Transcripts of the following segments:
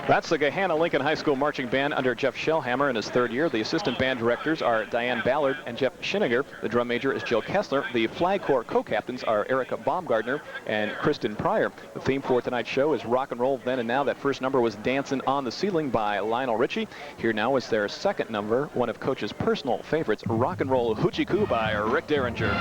That's the Gahanna Lincoln High School Marching Band under Jeff Shellhammer in his third year. The assistant band directors are Diane Ballard and Jeff Schinniger. The drum major is Jill Kessler. The Flag Corps co-captains are Erica Baumgardner and Kristen Pryor. The theme for tonight's show is Rock and Roll Then and Now. That first number was Dancin' on the Ceiling by Lionel Richie. Here now is their second number, one of Coach's personal favorites, Rock and Roll Hoochie Coo by Rick Derringer.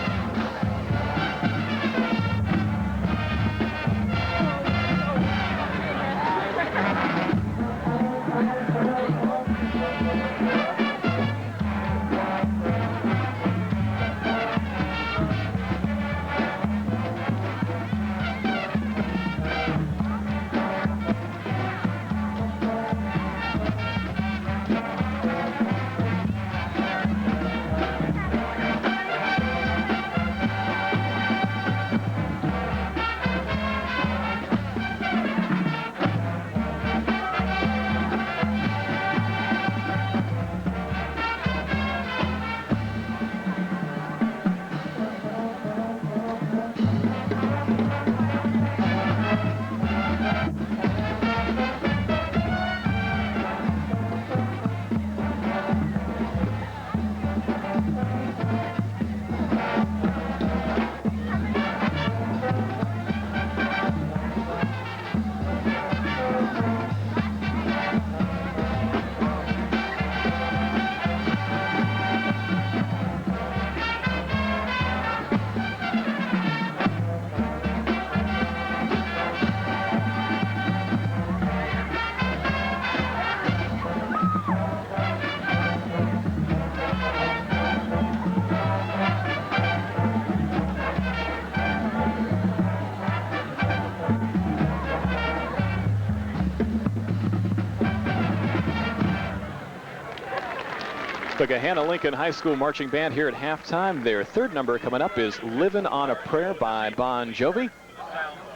The Gahanna Lincoln High School Marching Band here at halftime. Their third number coming up is Livin' on a Prayer by Bon Jovi.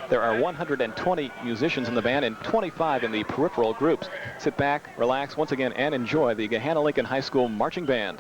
There are 120 musicians in the band and 25 in the peripheral groups. Sit back, relax once again, and enjoy the Gahanna Lincoln High School Marching Band.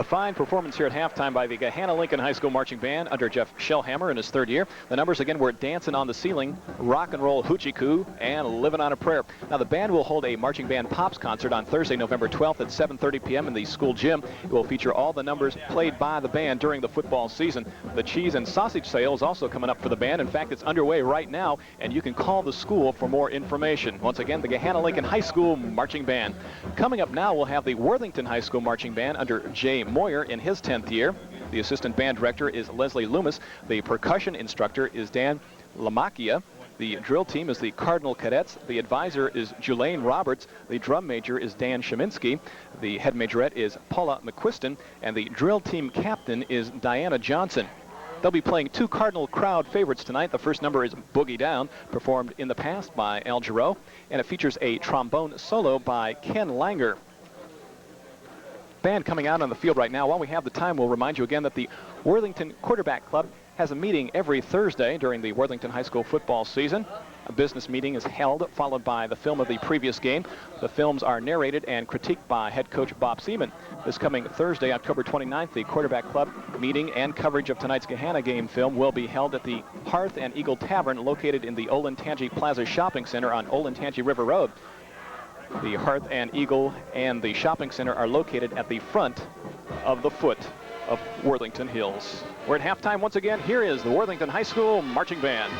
A fine performance here at halftime by the Gahanna Lincoln High School Marching Band under Jeff Shellhammer in his third year. The numbers again were Dancin' on the Ceiling, Rock and Roll Hoochie Coo, and Livin' on a Prayer. Now the band will hold a Marching Band Pops concert on Thursday, November 12th at 7:30 p.m. in the school gym. It will feature all the numbers played by the band during the football season. The cheese and sausage sale is also coming up for the band. In fact, it's underway right now, and you can call the school for more information. Once again, the Gahanna Lincoln High School Marching Band. Coming up now, we'll have the Worthington High School Marching Band under Jay Moyer in his 10th year. The assistant band director is Leslie Loomis. The percussion instructor is Dan Lamacchia. The drill team is the Cardinal Cadets. The advisor is Julaine Roberts. The drum major is Dan Sheminsky. The head majorette is Paula McQuiston. And the drill team captain is Diana Johnson. They'll be playing two Cardinal crowd favorites tonight. The first number is Boogie Down, performed in the past by Al Jarreau, and it features a trombone solo by Ken Langer. Band coming out on the field right now. While we have the time, we'll remind you again that the Worthington Quarterback Club has a meeting every Thursday during the Worthington High School football season. A business meeting is held, followed by the film of the previous game. The films are narrated and critiqued by head coach Bob Seaman. This coming Thursday, October 29th, the quarterback club meeting and coverage of tonight's Gahanna game film will be held at the Hearth and Eagle Tavern located in the Olentangy Plaza Shopping Center on Olentangy River Road. The Hearth and Eagle and the shopping center are located at the front of the foot of Worthington Hills. We're at halftime once again. Here is the Worthington High School Marching Band.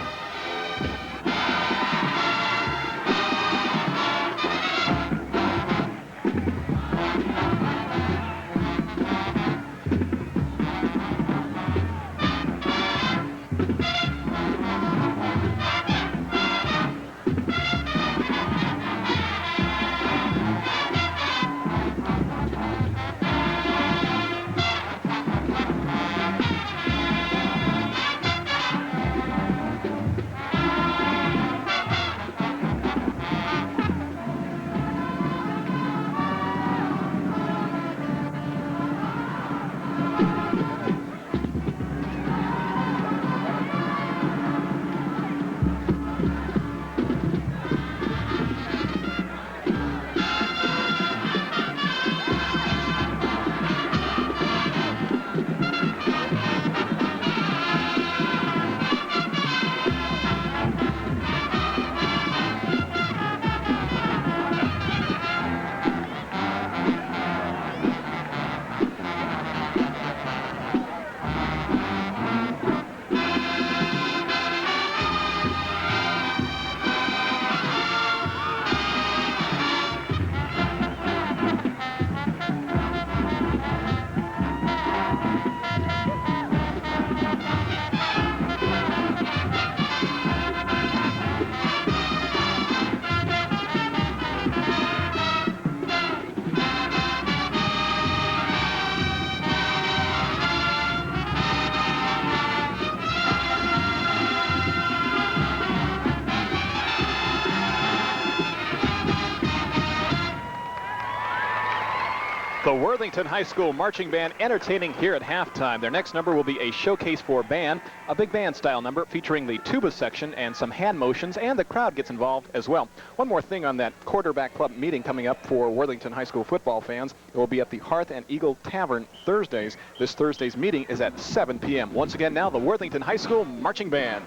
The Worthington High School Marching Band entertaining here at halftime. Their next number will be a showcase for band, a big band style number featuring the tuba section and some hand motions, and the crowd gets involved as well. One more thing on that quarterback club meeting coming up for Worthington High School football fans. It will be at the Hearth and Eagle Tavern Thursdays. This Thursday's meeting is at 7 p.m. Once again now, the Worthington High School Marching Band.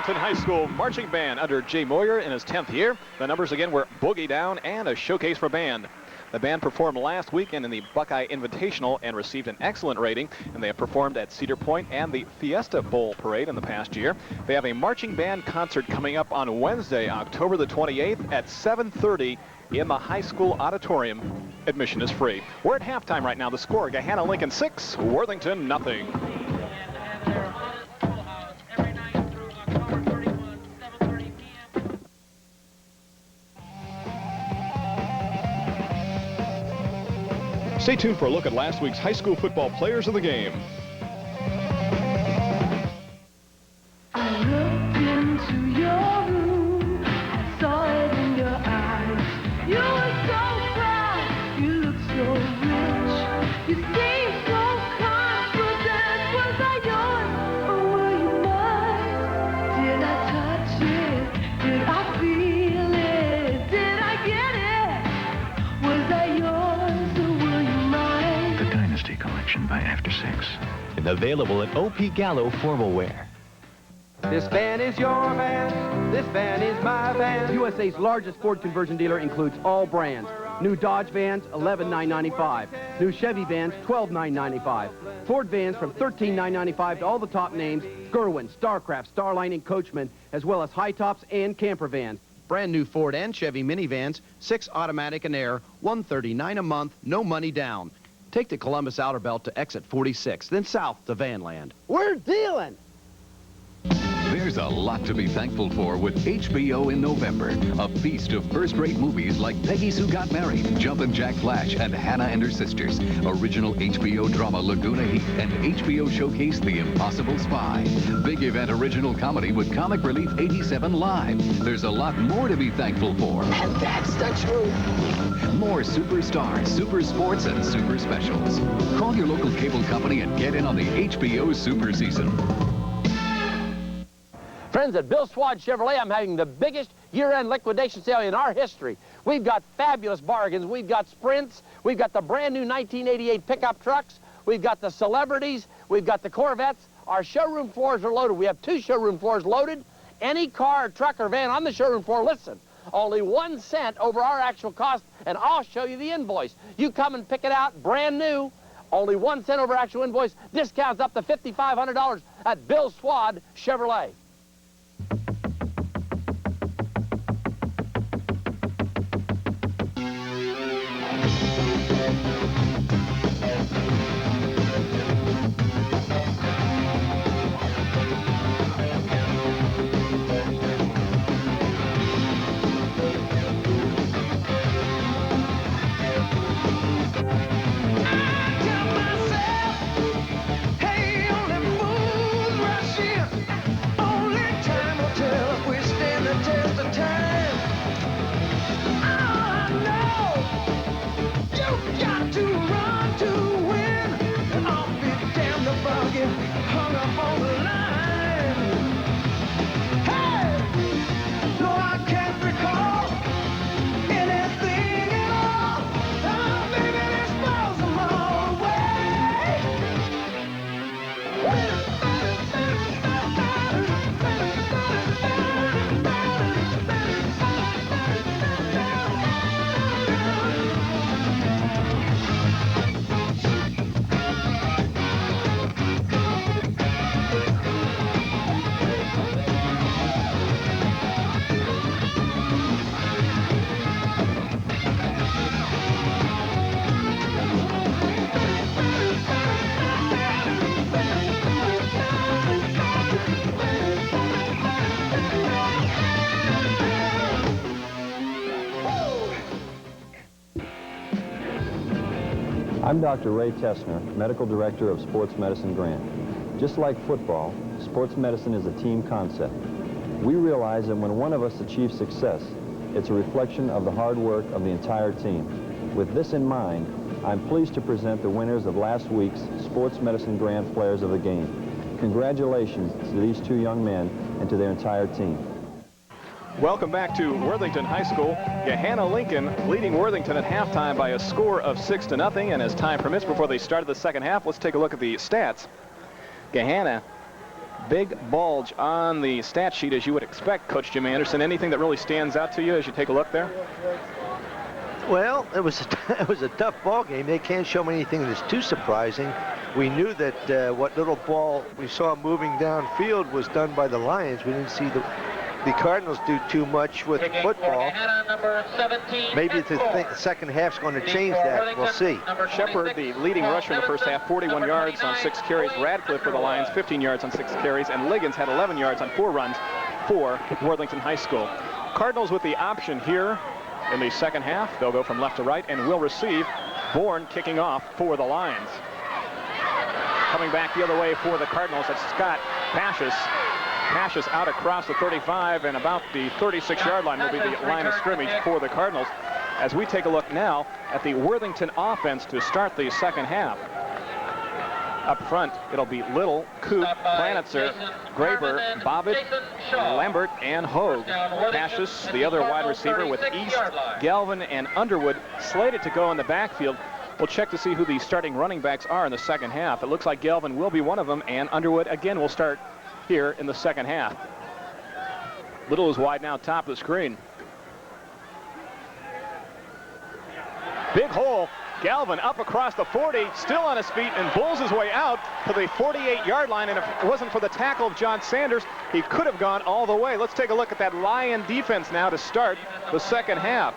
Worthington High School Marching Band under Jay Moyer in his 10th year. The numbers again were Boogie Down and a showcase for band. The band performed last weekend in the Buckeye Invitational and received an excellent rating, and they have performed at Cedar Point and the Fiesta Bowl Parade in the past year. They have a marching band concert coming up on Wednesday, October the 28th at 7:30 in the high school auditorium. Admission is free. We're at halftime right now. The score, Gahanna Lincoln 6, Worthington nothing. Stay tuned for a look at last week's high school football players of the game. I looked into your room, I saw it in your eyes. You were so proud, you looked so rich. You seemed so confident. Was I yours or were you mine? Did I touch it? Did I feel it? Did I get it? Was I yours? Collection by After 6. And available at O.P. Gallo Formal Wear. This van is your van. This van is my van. USA's largest Ford conversion dealer includes all brands. New Dodge vans, $11,995. New Chevy vans, $12,995. Ford vans from $13,995 to all the top names, Gerwin, Starcraft, Starline, and Coachman, as well as high tops and camper vans. Brand new Ford and Chevy minivans, 6 automatic and air, $139 a month, no money down. Take the Columbus Outer Belt to exit 46, then south to Vanland. We're dealing! There's a lot to be thankful for with HBO in November. A feast of first-rate movies like Peggy Sue Got Married, Jumpin' Jack Flash, and Hannah and Her Sisters. Original HBO drama Laguna Heat and HBO showcase The Impossible Spy. Big event original comedy with Comic Relief 87 Live. There's a lot more to be thankful for. And that's the truth. More superstars, super sports, and super specials. Call your local cable company and get in on the HBO Super Season. Friends, at Bill Swad Chevrolet, I'm having the biggest year-end liquidation sale in our history. We've got fabulous bargains. We've got Sprints. We've got the brand new 1988 pickup trucks. We've got the Celebrities. We've got the Corvettes. Our showroom floors are loaded. We have 2 showroom floors loaded. Any car, truck, or van on the showroom floor, listen, only 1 cent over our actual cost, and I'll show you the invoice. You come and pick it out, brand new, only 1 cent over actual invoice, discounts up to $5,500 at Bill Swad Chevrolet. I'm Dr. Ray Tessner, Medical Director of Sports Medicine Grant. Just like football, sports medicine is a team concept. We realize that when one of us achieves success, it's a reflection of the hard work of the entire team. With this in mind, I'm pleased to present the winners of last week's Sports Medicine Grant Players of the Game. Congratulations to these 2 young men and to their entire team. Welcome back to Worthington High School. Gahanna Lincoln leading Worthington at halftime by a score of 6-0. And as time permits, before they started the second half, let's take a look at the stats. Gahanna Big bulge on the stat sheet, as you would expect, Coach Jim Anderson. Anything that really stands out to you as you take a look there? Well, it was a tough ball game. They can't show me anything that's too surprising. We knew that what little ball we saw moving downfield was done by the Lions. We didn't see the Cardinals do too much with football. Maybe the second half's going to change that. We'll see. Shepard, the leading rusher in the first half, 41 yards on 6 carries. Radcliffe for the Lions, 15 yards on 6 carries. And Liggins had 11 yards on 4 runs for Worthington High School. Cardinals with the option here in the second half. They'll go from left to right and will receive. Bourne kicking off for the Lions. Coming back the other way for the Cardinals, that's Scott Pashis. Pashis out across the 35 and about the 36-yard line will be the line of scrimmage for the Cardinals. As we take a look now at the Worthington offense to start the second half. Up front, it'll be Little, Coop, Planitzer, Graber, Bobbitt, Lambert, and Hogue. Pashis, the other wide receiver, with East, Galvin, and Underwood slated to go in the backfield. We'll check to see who the starting running backs are in the second half. It looks like Galvin will be one of them, and Underwood again will start here in the second half. Little is wide now, top of the screen. Big hole. Galvin up across the 40, still on his feet, and bulls his way out to the 48-yard line. And if it wasn't for the tackle of John Sanders, he could have gone all the way. Let's take a look at that Lion defense now to start the second half.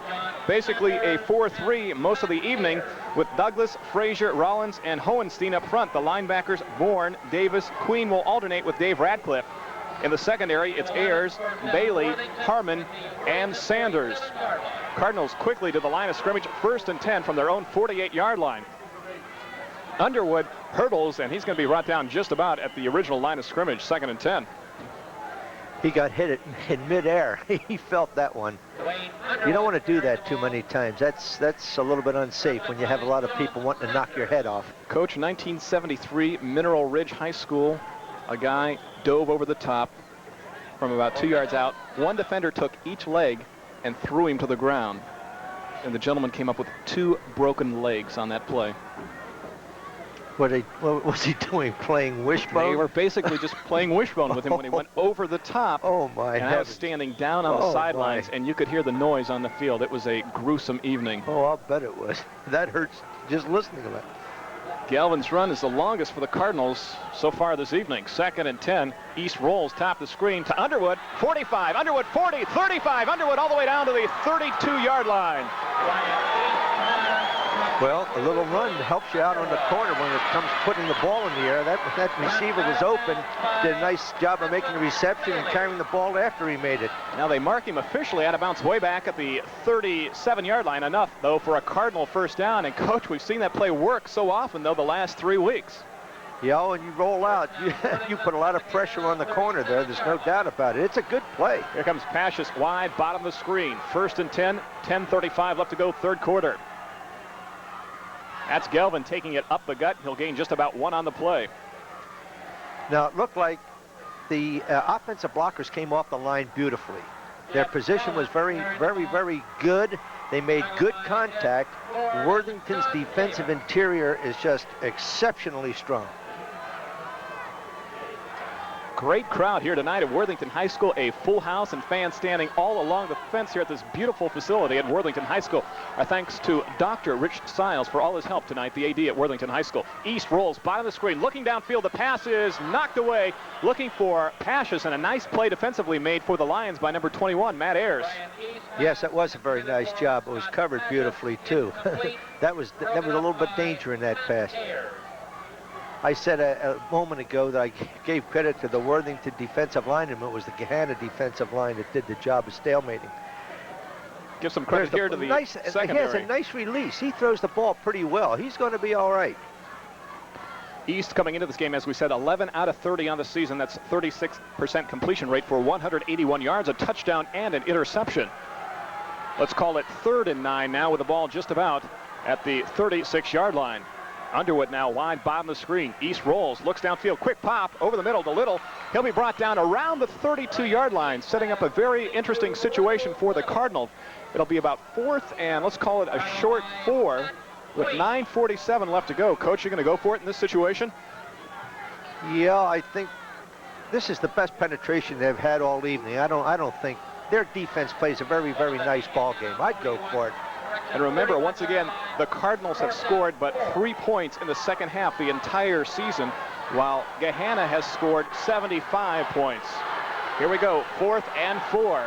Basically a 4-3 most of the evening with Douglas, Frazier, Rollins, and Hohenstein up front. The linebackers, Bourne, Davis, Queen will alternate with Dave Radcliffe. In the secondary, it's Ayers, Bailey, Harmon, and Sanders. Cardinals quickly to the line of scrimmage, 1st and 10 from their own 48-yard line. Underwood hurdles, and he's going to be brought down just about at the original line of scrimmage, 2nd and 10. He got hit in midair. He felt that one. You don't want to do that too many times. That's a little bit unsafe when you have a lot of people wanting to knock your head off. Coach, 1973, Mineral Ridge High School. A guy dove over the top from about 2 yards out. One defender took each leg and threw him to the ground. And the gentleman came up with 2 broken legs on that play. What was he doing, playing wishbone? They were basically just playing wishbone with him when he went over the top. Oh, my And I was standing down on the sidelines, and you could hear the noise on the field. It was a gruesome evening. Oh, I'll bet it was. That hurts just listening to that. Galvin's run is the longest for the Cardinals so far this evening. 2nd and 10. East rolls top the screen to Underwood. 45. Underwood 40. 35. Underwood all the way down to the 32-yard line. Well, a little run helps you out on the corner when it comes putting the ball in the air. That receiver was open, did a nice job of making the reception and carrying the ball after he made it. Now they mark him officially out of bounds way back at the 37-yard line. Enough, though, for a Cardinal first down. And, Coach, we've seen that play work so often, though, the last 3 weeks. Yeah, when you roll out, you put a lot of pressure on the corner there. There's no doubt about it. It's a good play. Here comes Pashis wide, bottom of the screen. 1st and 10, 10:35 left to go, 3rd quarter. That's Galvin taking it up the gut. He'll gain just about 1 on the play. Now, it looked like the offensive blockers came off the line beautifully. Their position was very, very, very good. They made good contact. Worthington's defensive interior is just exceptionally strong. Great crowd here tonight at Worthington High School. A full house and fans standing all along the fence here at this beautiful facility at Worthington High School. Our thanks to Dr. Rich Siles for all his help tonight, the AD at Worthington High School. East rolls, bottom of the screen, looking downfield. The pass is knocked away, looking for Pashis, and a nice play defensively made for the Lions by number 21, Matt Ayers. Yes, that was a very nice job. It was covered beautifully, too. That was a little bit of danger in that pass. I said a moment ago that I gave credit to the Worthington defensive lineman. It was the Gahanna defensive line that did the job of stalemating. Give some credit here to the secondary. He has a nice release. He throws the ball pretty well. He's going to be all right. East coming into this game, as we said, 11 out of 30 on the season. That's 36% completion rate for 181 yards, a touchdown, and an interception. Let's call it 3rd and 9 now with the ball just about at the 36-yard line. Underwood now wide, bottom of the screen. East rolls, looks downfield, quick pop over the middle to Little. He'll be brought down around the 32-yard line, setting up a very interesting situation for the Cardinals. It'll be about 4th and let's call it a short 4 with 9:47 left to go. Coach, you're going to go for it in this situation? Yeah, I think this is the best penetration they've had all evening. I don't think their defense plays a very, very nice ball game. I'd go for it. And remember, once again, the Cardinals have scored but 3 points in the second half the entire season, while Gahanna has scored 75 points. Here we go, 4th and 4.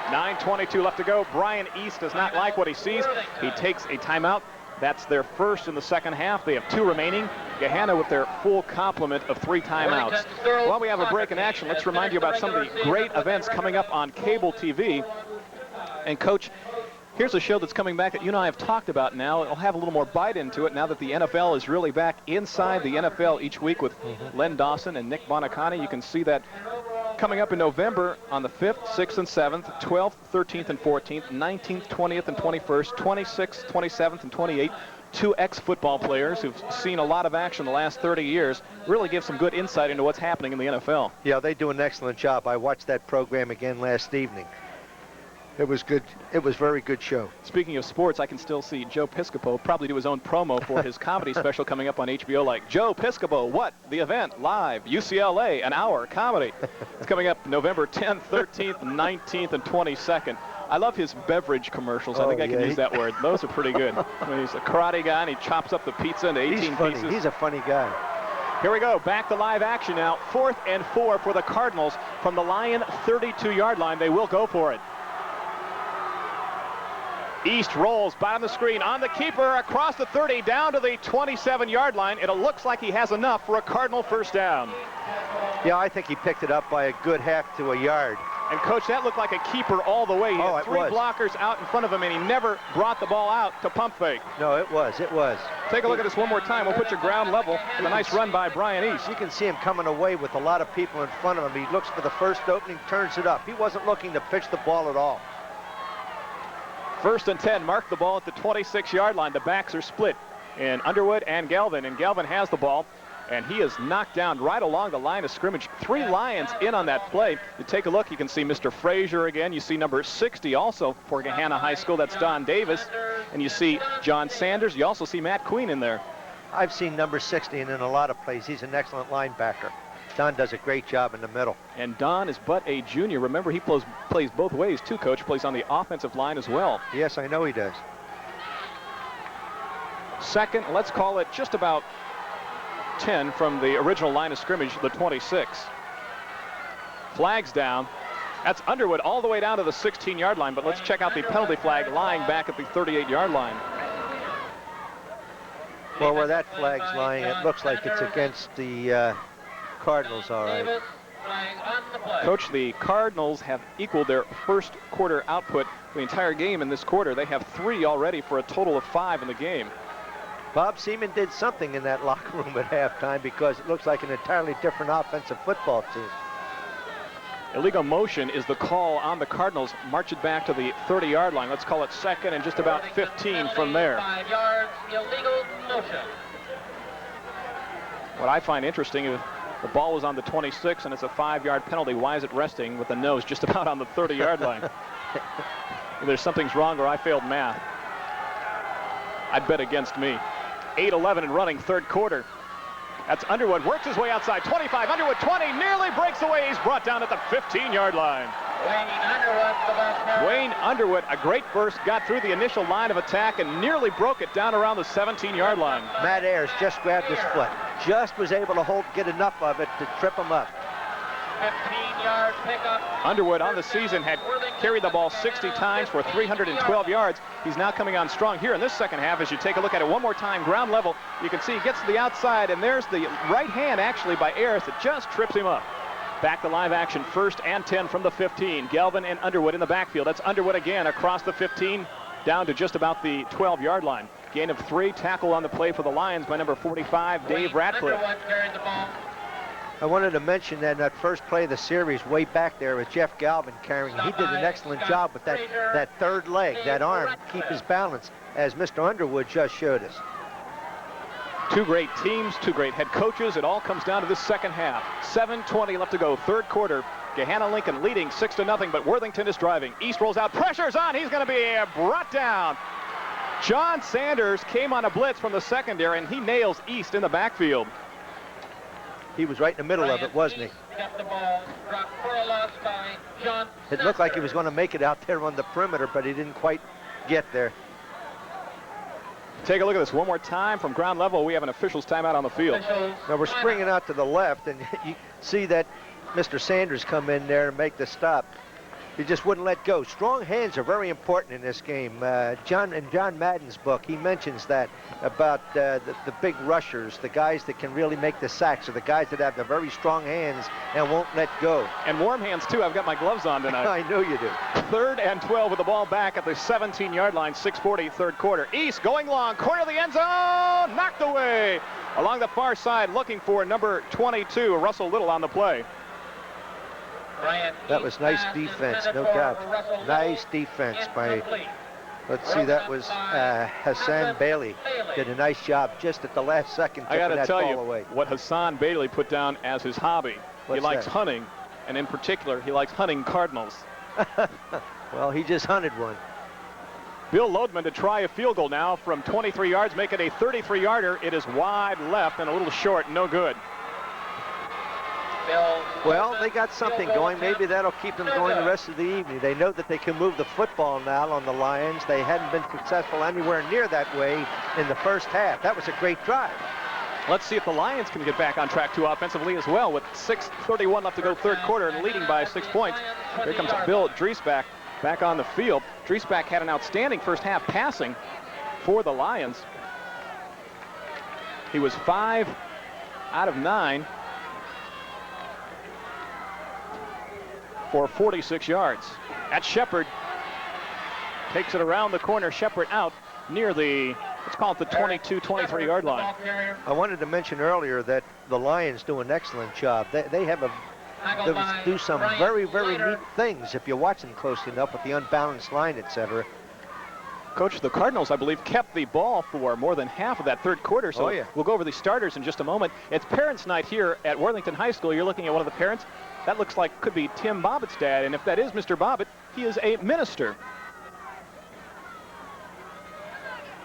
9:22 left to go. Brian East does not like what he sees. He takes a timeout. That's their first in the second half. They have 2 remaining. Gahanna with their full complement of 3 timeouts. While we have a break in action, let's remind you about some of the great events coming up on cable TV. And Coach, here's a show that's coming back that you and I have talked about now. It'll have a little more bite into it now that the NFL is really back inside the NFL each week with Len Dawson and Nick Bonacani. You can see that coming up in November on the 5th, 6th, and 7th, 12th, 13th, and 14th, 19th, 20th, and 21st, 26th, 27th, and 28th. 2 ex-football players who've seen a lot of action the last 30 years really give some good insight into what's happening in the NFL. Yeah, they do an excellent job. I watched that program again last evening. It was good. It was a very good show. Speaking of sports, I can still see Joe Piscopo probably do his own promo for his comedy special coming up on HBO, like Joe Piscopo, What? The Event, live, UCLA, an hour, comedy. It's coming up November 10th, 13th, 19th, and 22nd. I love his beverage commercials. I think I can use that word. Those are pretty good. I mean, he's a karate guy, and he chops up the pizza into 18 pieces. He's a funny guy. Here we go, back to live action now. 4th and 4 for the Cardinals from the Lion 32-yard line. They will go for it. East rolls, bottom of the screen, on the keeper, across the 30, down to the 27-yard line. It looks like he has enough for a Cardinal first down. Yeah, I think he picked it up by a good half to a yard. And, Coach, that looked like a keeper all the way. He had 3 blockers out in front of him, and he never brought the ball out to pump fake. No, it was. Take a look at this one more time. We'll put you ground level. And a nice run by Brian East. You can see him coming away with a lot of people in front of him. He looks for the first opening, turns it up. He wasn't looking to pitch the ball at all. 1st and 10, mark the ball at the 26-yard line. The backs are split in Underwood and Galvin has the ball, and he is knocked down right along the line of scrimmage. 3 Lions in on that play. You take a look, you can see Mr. Frazier again. You see number 60 also for Gahanna High School. That's Don Davis. And you see John Sanders. You also see Matt Queen in there. I've seen number 60 in a lot of plays. He's an excellent linebacker. Don does a great job in the middle. And Don is but a junior. Remember, he plays both ways, too, Coach. Plays on the offensive line as well. Yes, I know he does. 2nd, let's call it just about 10 from the original line of scrimmage, the 26. Flags down. That's Underwood all the way down to the 16-yard line, but let's check out the penalty flag lying back at the 38-yard line. Well, where that flag's lying, it looks like it's against the Cardinals, all right. Coach, the Cardinals have equaled their first quarter output the entire game in this quarter. They have 3 already for a total of 5 in the game. Bob Seaman did something in that locker room at halftime because it looks like an entirely different offensive football team. Illegal motion is the call on the Cardinals. March it back to the 30-yard line. Let's call it 2nd and just about 15 from there. 5 yards, illegal motion. What I find interesting is the ball was on the 26 and it's a 5-yard penalty. Why is it resting with the nose just about on the 30-yard line? Either something's wrong or I failed math. I'd bet against me. 8-11 and running, 3rd quarter. That's Underwood, works his way outside, 25, Underwood 20, nearly breaks away. He's brought down at the 15-yard line. Wayne Underwood, a great burst, got through the initial line of attack and nearly broke it down around the 17-yard line. Matt Ayers just grabbed his foot, just was able to get enough of it to trip him up. 15-yard pickup. Underwood on the season had carried the ball 60 times for 312 yards. He's now coming on strong here in this second half. As you take a look at it one more time, ground level, you can see he gets to the outside, and there's the right hand actually by Ayers that just trips him up. Back to live action, 1st and 10 from the 15. Galvin and Underwood in the backfield. That's Underwood again across the 15 down to just about the 12-yard line. Gain of 3, tackle on the play for the Lions by number 45, Dave Ratcliffe. I wanted to mention that in that first play of the series way back there with Jeff Galvin carrying, he did an excellent job with that 3rd leg, that arm, keep his balance, as Mr. Underwood just showed us. 2 great teams, 2 great head coaches. It all comes down to this second half. 7:20 left to go, 3rd quarter. Gahanna Lincoln leading 6-0, but Worthington is driving. East rolls out, pressure's on, he's going to be brought down. John Sanders came on a blitz from the secondary, and he nails East in the backfield. He was right in the middle of it, wasn't he? Got the ball, dropped for a loss by John. It looked like he was going to make it out there on the perimeter, but he didn't quite get there. Take a look at this one more time from ground level. We have an official's timeout on the field. Now we're springing out to the left, and you see that Mr. Sanders come in there and make the stop. He just wouldn't let go. Strong hands are very important in this game. In John Madden's book, he mentions that about the big rushers, the guys that can really make the sacks, or the guys that have the very strong hands and won't let go. And warm hands, too. I've got my gloves on tonight. I know you do. 3rd and 12 with the ball back at the 17-yard line, 6:40, third quarter. East going long, corner of the end zone, knocked away. Along the far side, looking for number 22, Russell Little on the play. That was nice defense, no doubt. Nice defense by, let's see, that was Hassan Bailey. Did a nice job just at the last second. I got to that tell ball you away. what Hassan Bailey put down as his hobby. What's he likes that? hunting, and in particular, he likes hunting cardinals. Well, he just hunted one. Bill Lodeman to try a field goal now from 23 yards, make it a 33-yarder. It is wide left and a little short, no good. Well, they got something going. Maybe that'll keep them going the rest of the evening. They know that they can move the football now on the Lions. They hadn't been successful anywhere near that way in the first half. That was a great drive. Let's see if the Lions can get back on track too offensively as well, with 6:31 left to go third quarter and leading by 6 points. Here comes Bill Driesbach back on the field. Driesbach had an outstanding first half passing for the Lions. He was 5 out of 9 for 46 yards. At Shepard, takes it around the corner. Shepard out near the, let's call it the 22, 23-yard line. I wanted to mention earlier that the Lions do an excellent job. They do some very, very neat things if you watch them closely enough with the unbalanced line, etc. Coach, the Cardinals, I believe, kept the ball for more than half of that third quarter, so we'll go over the starters in just a moment. It's Parents' Night here at Worthington High School. You're looking at one of the parents. That looks like could be Tim Bobbitt's dad, and if that is Mr. Bobbitt, he is a minister.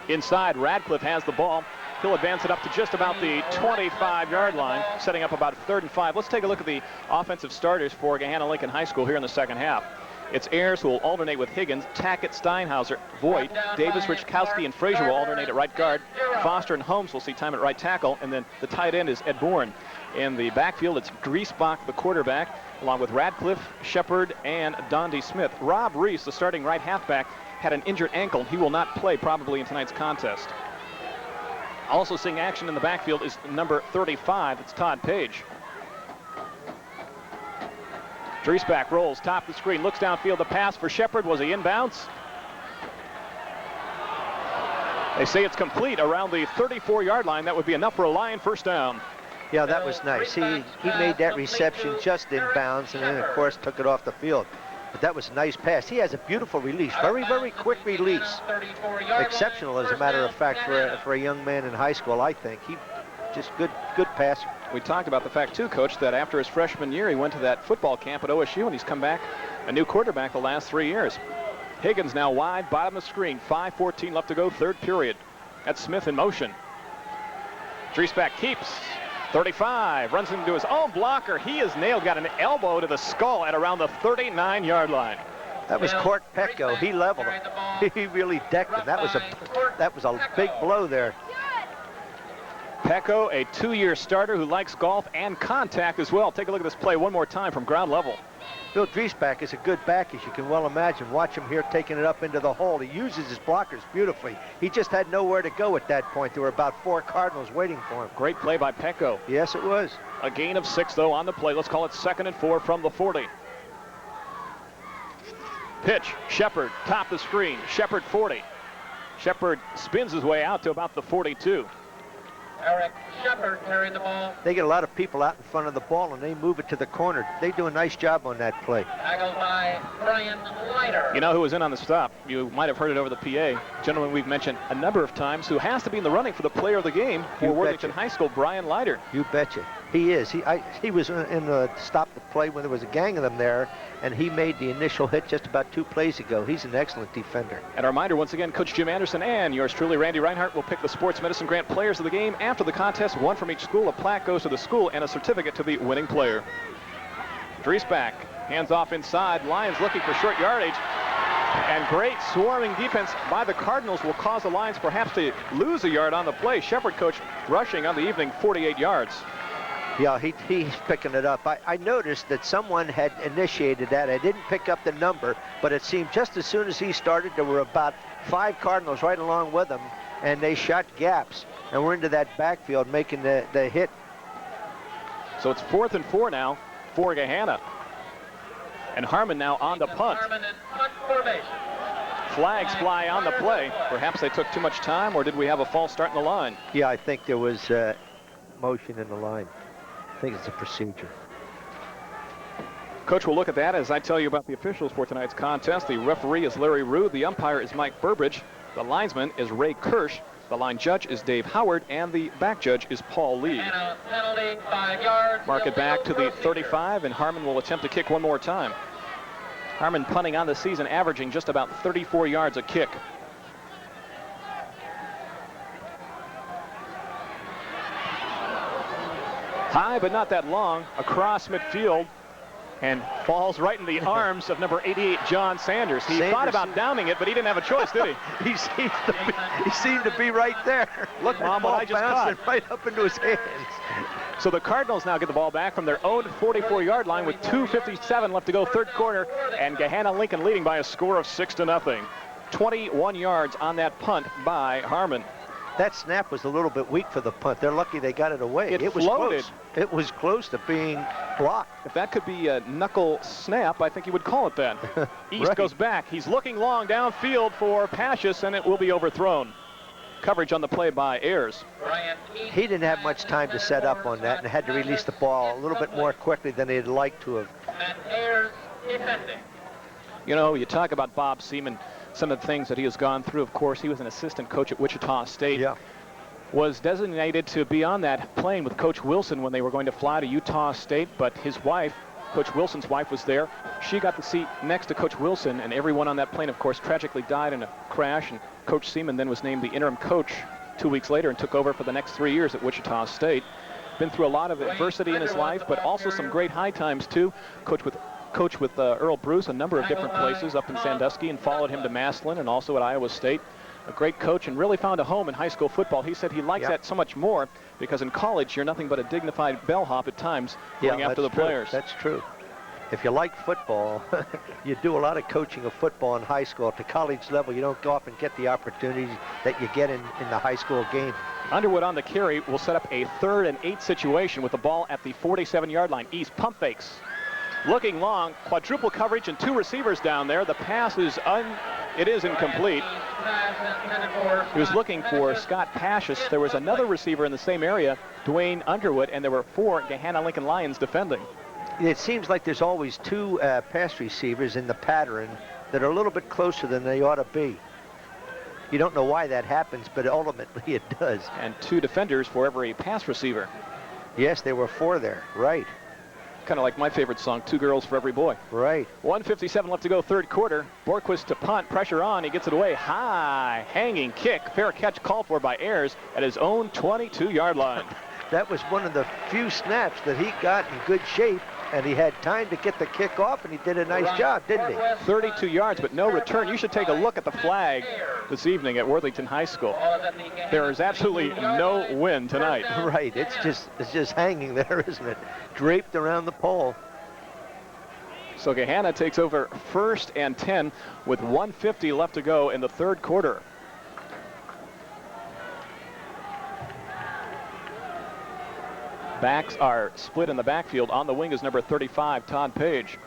Inside, Radcliffe has the ball. He'll advance it up to just about the 25-yard line, setting up about 3rd and 5. Let's take a look at the offensive starters for Gahanna Lincoln High School here in the second half. It's Ayers who will alternate with Higgins, Tackett, Steinhauser, Voigt, Davis, Richkowski, and Frazier will alternate at right guard. Foster and Holmes will see time at right tackle, and then the tight end is Ed Bourne. In the backfield, it's Griesbach, the quarterback, along with Radcliffe, Shepard, and Donde Smith. Rob Reese, the starting right halfback, had an injured ankle. He will not play probably in tonight's contest. Also seeing action in the backfield is number 35. It's Todd Page. Driesbach rolls, top of the screen, looks downfield. The pass for Shepard. Was he inbounds? They say it's complete around the 34-yard line. That would be enough for a Lion first down. Yeah, that was nice. He made that reception just inbounds and then, of course, took it off the field. But that was a nice pass. He has a beautiful release. Very, very quick release. Exceptional, as a matter of fact, for a young man in high school, I think. He just good passer. We talked about the fact, too, Coach, that after his freshman year, he went to that football camp at OSU, and he's come back a new quarterback the last 3 years. Higgins now wide, bottom of the screen. 5:14 left to go, third period. That's Smith in motion. Driesbach keeps. 35, runs into his own blocker. He is nailed, got an elbow to the skull at around the 39-yard line. That was Court Petco. He leveled him. He really decked him. That was a big blow there. Petco, a 2-year starter who likes golf and contact as well. Take a look at this play one more time from ground level. Bill Driesbach is a good back, as you can well imagine. Watch him here taking it up into the hole. He uses his blockers beautifully. He just had nowhere to go at that point. There were about 4 Cardinals waiting for him. Great play by Petco. Yes, it was. A gain of 6, though, on the play. Let's call it 2nd and 4 from the 40. Pitch, Shepard, top of the screen. Shepard 40. Shepard spins his way out to about the 42. Eric Shepard carried the ball. They get a lot of people out in front of the ball, and they move it to the corner. They do a nice job on that play. Tackled by Brian Leiter. You know who was in on the stop? You might have heard it over the PA. Gentleman we've mentioned a number of times who has to be in the running for the player of the game for Worthington High School, Brian Leiter. You betcha. He is. He was in the stop the play when there was a gang of them there, and he made the initial hit just about 2 plays ago. He's an excellent defender. And a reminder, once again, Coach Jim Anderson and yours truly, Randy Reinhardt, will pick the Sports Medicine Grant players of the game after the contest. One from each school. A plaque goes to the school and a certificate to the winning player. Driesbach, hands off inside. Lions looking for short yardage. And great swarming defense by the Cardinals will cause the Lions perhaps to lose a yard on the play. Shepherd coach rushing on the evening 48 yards. Yeah, he's picking it up. I noticed that someone had initiated that. I didn't pick up the number, but it seemed just as soon as he started, there were about 5 Cardinals right along with him, and they shot gaps. And we're into that backfield making the hit. So it's 4th and 4 now for Gahanna. And Harmon now on the punt. Flags fly on the play. Perhaps they took too much time, or did we have a false start in the line? Yeah, I think there was motion in the line. I think it's a procedure. Coach will look at that as I tell you about the officials for tonight's contest. The referee is Larry Rue. The umpire is Mike Burbridge. The linesman is Ray Kirsch. The line judge is Dave Howard. And the back judge is Paul Lee. Penalty, 5 yards. Mark it back to the 35, and Harmon will attempt to kick one more time. Harmon punting on the season, averaging just about 34 yards a kick. High, but not that long, across midfield, and falls right in the arms of number 88, John Sanders. He thought about downing it, but he didn't have a choice, did he? he seemed to be right there. Look, Mom, what I just caught. Right up into his hands. So the Cardinals now get the ball back from their own 44-yard line with 2:57 left to go, third quarter, and Gahanna Lincoln leading by a score of 6-0. 21 yards on that punt by Harmon. That snap was a little bit weak for the punt. They're lucky they got it away. It was floated. Close. It was close to being blocked. If that could be a knuckle snap, I think he would call it that. East goes back. He's looking long downfield for Pashis, and it will be overthrown. Coverage on the play by Ayers. He didn't have much time to set up on that and had to release the ball a little bit more quickly than he'd like to have. Ayers defending. You know, you talk about Bob Seaman, some of the things that he has gone through. Of course, he was an assistant coach at Wichita State. Yeah. Was designated to be on that plane with Coach Wilson when they were going to fly to Utah State, but his wife, Coach Wilson's wife, was there. She got the seat next to Coach Wilson, and everyone on that plane, of course, tragically died in a crash, and Coach Seaman then was named the interim coach 2 weeks later and took over for the next 3 years at Wichita State. Been through a lot of adversity in his life, but also some great high times, too. Coach with Earl Bruce a number of different places up in Sandusky, and followed him to Massillon and also at Iowa State. A great coach, and really found a home in high school football. He said he likes that so much more because in college you're nothing but a dignified bellhop at times going after the players. That's true. If you like football, you do a lot of coaching of football in high school. At the college level, you don't often get the opportunities that you get in the high school game. Underwood on the carry will set up a 3rd and 8 situation with the ball at the 47-yard line. East pump fakes. Looking long, quadruple coverage and 2 receivers down there. The pass is incomplete. He was looking for Scott Pashis. There was another receiver in the same area, Dwayne Underwood, and there were 4 Gahanna Lincoln Lions defending. It seems like there's always 2 pass receivers in the pattern that are a little bit closer than they ought to be. You don't know why that happens, but ultimately it does. And 2 defenders for every pass receiver. Yes, there were 4 there. Right. Kind of like my favorite song, 2 girls for every boy. Right. 1:57 left to go, third quarter. Borquist to punt, pressure on. He gets it away. High, hanging kick. Fair catch called for by Ayers at his own 22-yard line. That was one of the few snaps that he got in good shape, and he had time to get the kick off, and he did a nice job, didn't he? 32 yards, but no return. You should take a look at the flag this evening at Worthington High School. There is absolutely no wind tonight. Right, it's just hanging there, isn't it? Draped around the pole. So Gahanna takes over 1st and 10 with 1:50 left to go in the third quarter. Backs are split in the backfield. On the wing is number 35, Todd Page.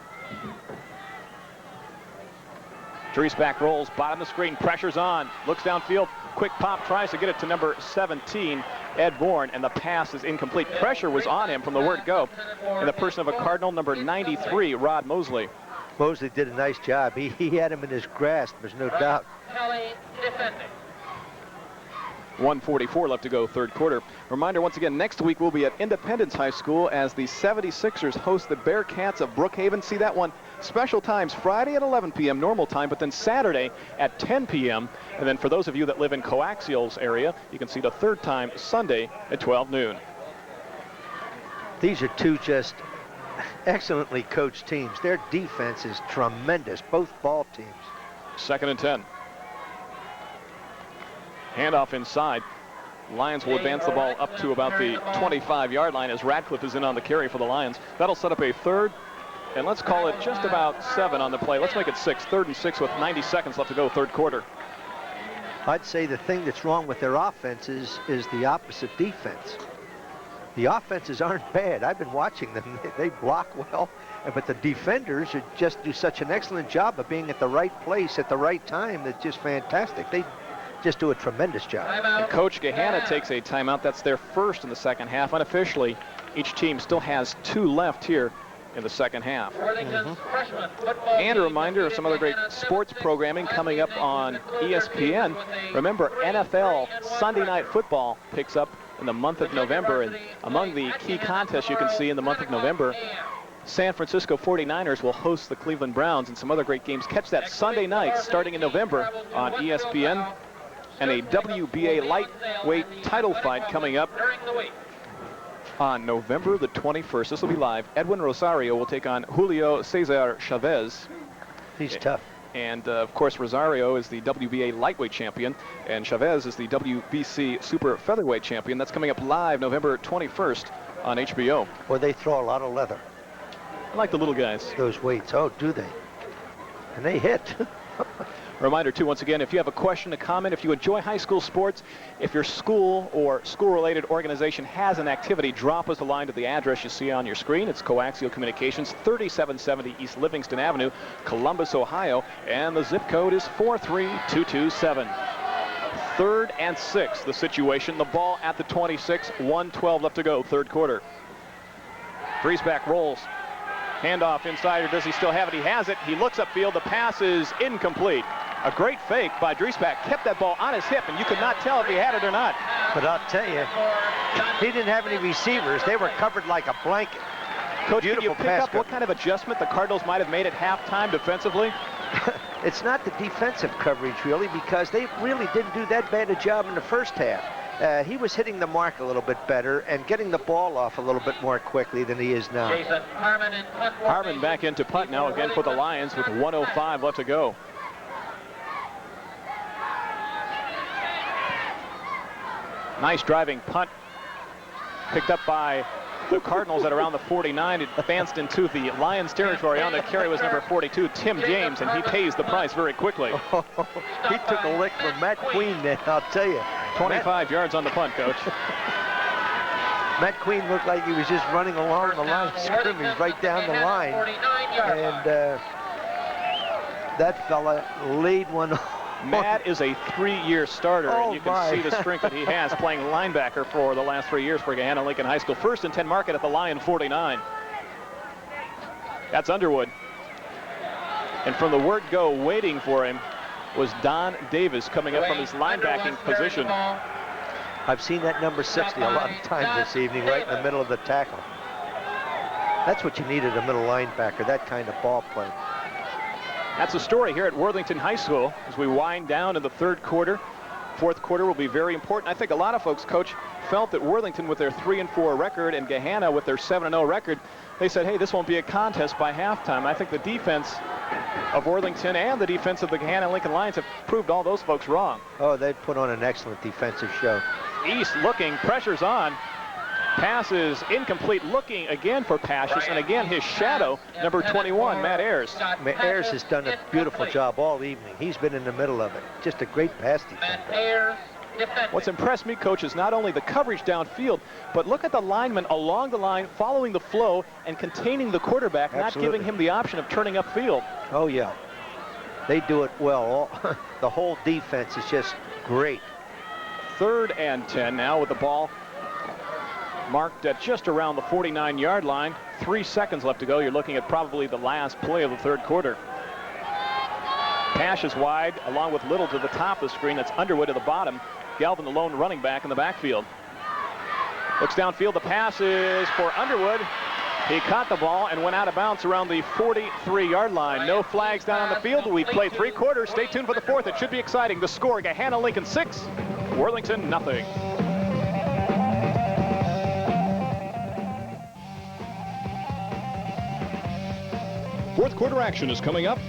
Driesbach rolls, bottom of the screen, pressures on, looks downfield, quick pop, tries to get it to number 17, Ed Bourne, and the pass is incomplete. Pressure was on him from the word go in the person of a Cardinal, number 93, Rod Mosley. Mosley did a nice job. He had him in his grasp, there's no doubt. Kelly defending. 1:44 left to go, third quarter. Reminder once again, next week we'll be at Independence High School as the 76ers host the Bearcats of Brookhaven. See that one, special times, Friday at 11 p.m. normal time, but then Saturday at 10 p.m. And then for those of you that live in Coaxial's area, you can see the third time Sunday at 12 noon. These are two just excellently coached teams. Their defense is tremendous, both ball teams. 2nd and 10. Handoff inside. Lions will advance the ball up to about the 25-yard line as Radcliffe is in on the carry for the Lions. That'll set up a third, and let's call it just about 7 on the play. Let's make it 6. 3rd and 6 with 90 seconds left to go, third quarter. I'd say the thing that's wrong with their offense is the opposite defense. The offenses aren't bad. I've been watching them. They block well, but the defenders just do such an excellent job of being at the right place at the right time. That's just fantastic. They just do a tremendous job. And Coach Gahanna takes a timeout. That's their first in the second half. Unofficially, each team still has 2 left here in the second half. And a reminder of some other great sports programming coming up on ESPN. Remember, NFL Sunday Night Football picks up in the month of November, and among the key contests you can see in the month of November, San Francisco 49ers will host the Cleveland Browns and some other great games. Catch that Sunday night starting in November on ESPN. And a WBA lightweight title fight coming up on November the 21st. This will be live. Edwin Rosario will take on Julio Cesar Chavez. He's tough. And, of course, Rosario is the WBA lightweight champion, and Chavez is the WBC super featherweight champion. That's coming up live November 21st on HBO. Well, they throw a lot of leather. I like the little guys. Those weights. Oh, do they? And they hit. Reminder, too, once again, if you have a question, a comment, if you enjoy high school sports, if your school or school-related organization has an activity, drop us a line to the address you see on your screen. It's Coaxial Communications, 3770 East Livingston Avenue, Columbus, Ohio, and the zip code is 43227. 3rd and 6, the situation. The ball at the 26, 1:12 left to go, third quarter. Driesbach rolls. Handoff inside, or does he still have it? He has it. He looks upfield. The pass is incomplete. A great fake by Driesbach. Kept that ball on his hip, and you could not tell if he had it or not. But I'll tell you, he didn't have any receivers. They were covered like a blanket. Coach, can you pick up what kind of adjustment the Cardinals might have made at halftime defensively? It's not the defensive coverage, really, because they really didn't do that bad a job in the first half. He was hitting the mark a little bit better and getting the ball off a little bit more quickly than he is now. Harmon back into punt now again for the Lions with 1:05 left to go. Nice driving punt picked up by the Cardinals at around the 49. It advanced into the Lions territory. On the carry was number 42, Tim James, and he pays the price very quickly. He took a lick from Matt Queen then, I'll tell you. 25 yards on the punt, Coach. Matt Queen looked like he was just running along the line of scrimmage right down the line. And that fella laid one off. Matt is a 3-year starter, and you can see the strength that he has playing linebacker for the last 3 years for Gahanna Lincoln High School. 1st and 10 market at the Lion 49. That's Underwood. And from the word go, waiting for him was Don Davis coming up from his linebacking position. I've seen that number 60 a lot of times this evening, right in the middle of the tackle. That's what you need at a middle linebacker, that kind of ball play. That's the story here at Worthington High School as we wind down in the third quarter. Fourth quarter will be very important. I think a lot of folks, Coach, felt that Worthington with their 3-4 record and Gahanna with their 7-0 record, they said, hey, this won't be a contest by halftime. I think the defense of Worthington and the defense of the Gahanna Lincoln Lions have proved all those folks wrong. Oh, they put on an excellent defensive show. East looking, pressure's on. Pass is incomplete, looking again for Pashas, and again his shadow, number 21, Matt Ayers. Ayers has done a beautiful job all evening. He's been in the middle of it. Just a great pass defender. What's impressed me, Coach, is not only the coverage downfield, but look at the linemen along the line, following the flow and containing the quarterback, not giving him the option of turning upfield. Oh, yeah. They do it well. The whole defense is just great. 3rd and 10 now with the ball marked at just around the 49-yard line. 3 seconds left to go. You're looking at probably the last play of the third quarter. Pash is wide, along with Little to the top of the screen. That's Underwood to the bottom. Galvin, the lone running back in the backfield. Looks downfield. The pass is for Underwood. He caught the ball and went out of bounds around the 43-yard line. No flags down on the field. We've played 3 quarters. Stay tuned for the 4th. It should be exciting. The score, Gahanna Lincoln 6, Worthington nothing. Fourth quarter action is coming up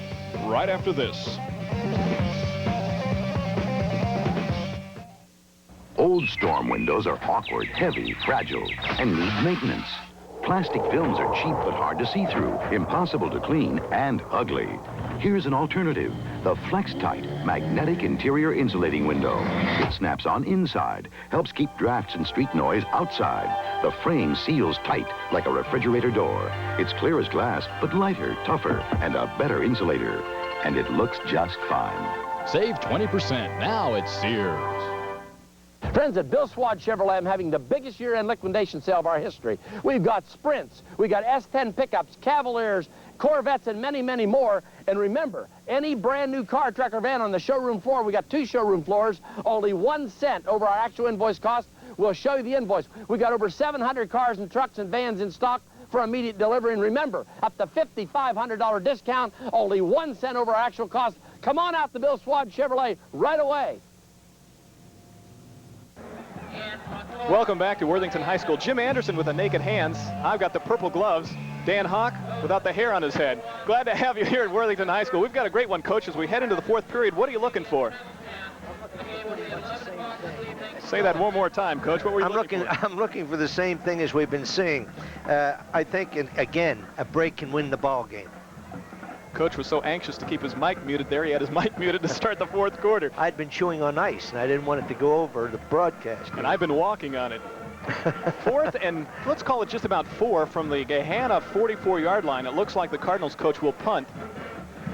right after this. Old storm windows are awkward, heavy, fragile, and need maintenance. Plastic films are cheap but hard to see through, impossible to clean, and ugly. Here's an alternative, the Flex-Tight magnetic interior insulating window. It snaps on inside, helps keep drafts and street noise outside. The frame seals tight like a refrigerator door. It's clear as glass, but lighter, tougher, and a better insulator. And it looks just fine. Save 20% now at Sears. Friends, at Bill Swad Chevrolet, I'm having the biggest year-end liquidation sale of our history. We've got Sprints, we've got S10 pickups, Cavaliers, Corvettes, and many, many more. And remember, any brand new car, truck, or van on the showroom floor, we got 2 showroom floors, only 1 cent over our actual invoice cost. We'll show you the invoice. We got over 700 cars and trucks and vans in stock for immediate delivery. And remember, up to $5,500 discount, only 1 cent over our actual cost. Come on out to Bill Swad Chevrolet right away. Welcome back to Worthington High School. Jim Anderson with the naked hands. I've got the purple gloves. Dan Hawk without the hair on his head. Glad to have you here at Worthington High School. We've got a great one, Coach, as we head into the 4th period. What are you looking for? Say that one more time, Coach. What were you looking for? I'm looking for the same thing as we've been seeing. I think, again, a break can win the ball game. Coach was so anxious to keep his mic muted there. He had his mic muted to start the 4th quarter. I'd been chewing on ice, and I didn't want it to go over the broadcast. And I've been walking on it. 4th and let's call it just about 4 from the Gahanna 44-yard line. It looks like the Cardinals coach will punt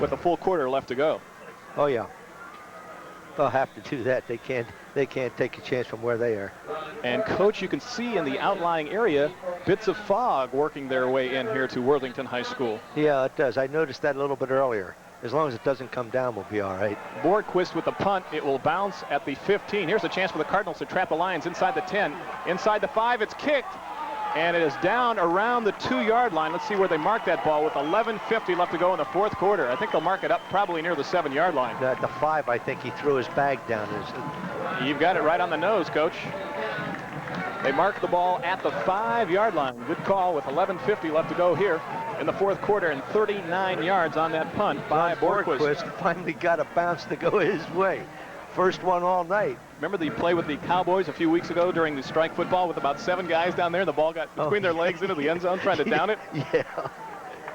with a full quarter left to go. Oh, yeah. They'll have to do that. They can't take a chance from where they are. And, Coach, you can see in the outlying area bits of fog working their way in here to Worthington High School. Yeah, it does. I noticed that a little bit earlier. As long as it doesn't come down, we'll be all right. Borquist with the punt. It will bounce at the 15. Here's a chance for the Cardinals to trap the Lions inside the 10. Inside the 5, it's kicked. And it is down around the 2-yard line. Let's see where they mark that ball with 11:50 left to go in the 4th quarter. I think they'll mark it up probably near the 7-yard line. At the 5, I think he threw his bag down. You've got it right on the nose, Coach. They mark the ball at the 5-yard line. Good call with 11:50 left to go here in the 4th quarter and 39 yards on that punt by Borquist. Finally got a bounce to go his way. First one all night. Remember the play with the Cowboys a few weeks ago during the strike football with about 7 guys down there? The ball got between their legs into the end zone trying to down it? Yeah.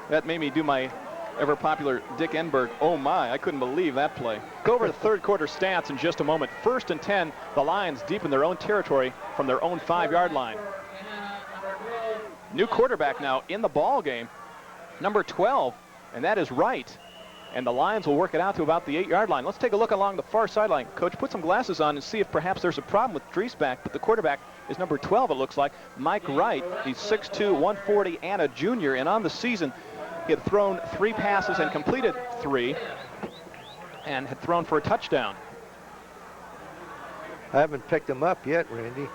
That made me do my ever-popular Dick Enberg, oh my, I couldn't believe that play. Go over the 3rd quarter stats in just a moment. 1st and 10, the Lions deep in their own territory from their own 5-yard line. New quarterback now in the ball game, number 12, and that is Wright. And the Lions will work it out to about the 8-yard line. Let's take a look along the far sideline. Coach, put some glasses on and see if perhaps there's a problem with Driesbach, but the quarterback is number 12, it looks like, Mike Wright. He's 6'2", 140, and a junior, and on the season, he had thrown 3 passes and completed 3, and had thrown for a touchdown. I haven't picked him up yet, Randy.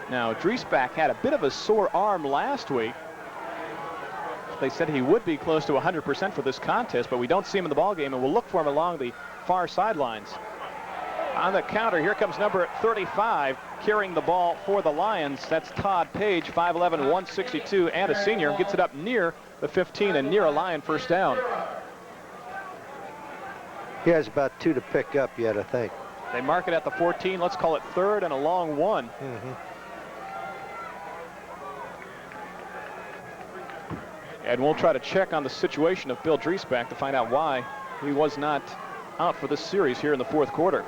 Now, Driesbach had a bit of a sore arm last week. They said he would be close to 100% for this contest, but we don't see him in the ballgame, and we'll look for him along the far sidelines. On the counter, here comes number 35, carrying the ball for the Lions. That's Todd Page, 5'11", 162, and a senior. Gets it up near the 15 and near a Lion first down. He has about 2 to pick up yet, I think. They mark it at the 14. Let's call it 3rd and a long 1. And we'll try to check on the situation of Bill Driesbach to find out why he was not out for this series here in the 4th quarter.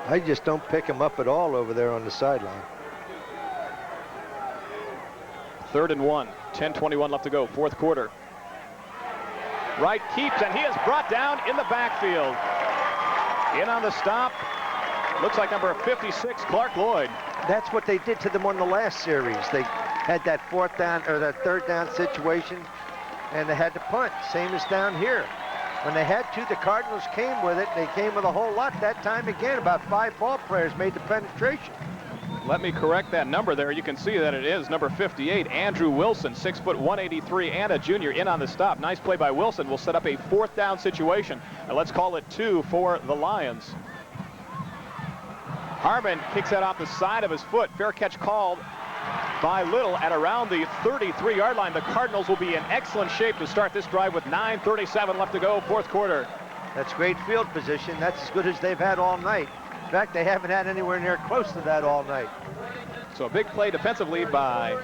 I just don't pick him up at all over there on the sideline. 3rd and 1, 10:21 left to go, 4th quarter. Wright keeps, and he is brought down in the backfield. In on the stop, looks like number 56, Clark Lloyd. That's what they did to them on the last series. They had that 4th down or that 3rd down situation, and they had to punt, same as down here. When they had to, the Cardinals came with it. They came with a whole lot that time again. About 5 ball players made the penetration. Let me correct that number there. You can see that it is number 58, Andrew Wilson, 6 foot 183, and a junior in on the stop. Nice play by Wilson. Will set up a 4th down situation. And let's call it 2 for the Lions. Harmon kicks that off the side of his foot. Fair catch called by Little at around the 33-yard line. The Cardinals will be in excellent shape to start this drive with 9:37 left to go, 4th quarter. That's great field position. That's as good as they've had all night. In fact, they haven't had anywhere near close to that all night. So a big play defensively by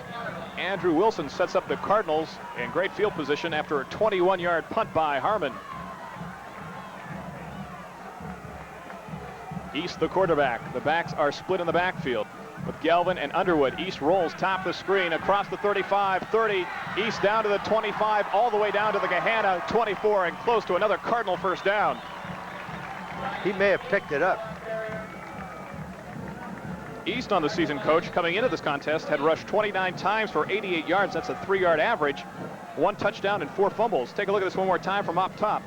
Andrew Wilson sets up the Cardinals in great field position after a 21-yard punt by Harmon. East, the quarterback. The backs are split in the backfield with Galvin and Underwood. East rolls top of the screen across the 35, 30. East down to the 25, all the way down to the Gahanna 24, and close to another Cardinal first down. He may have picked it up. East on the season, coach, coming into this contest, had rushed 29 times for 88 yards. That's a 3-yard average. 1 touchdown and 4 fumbles. Take a look at this one more time from up top.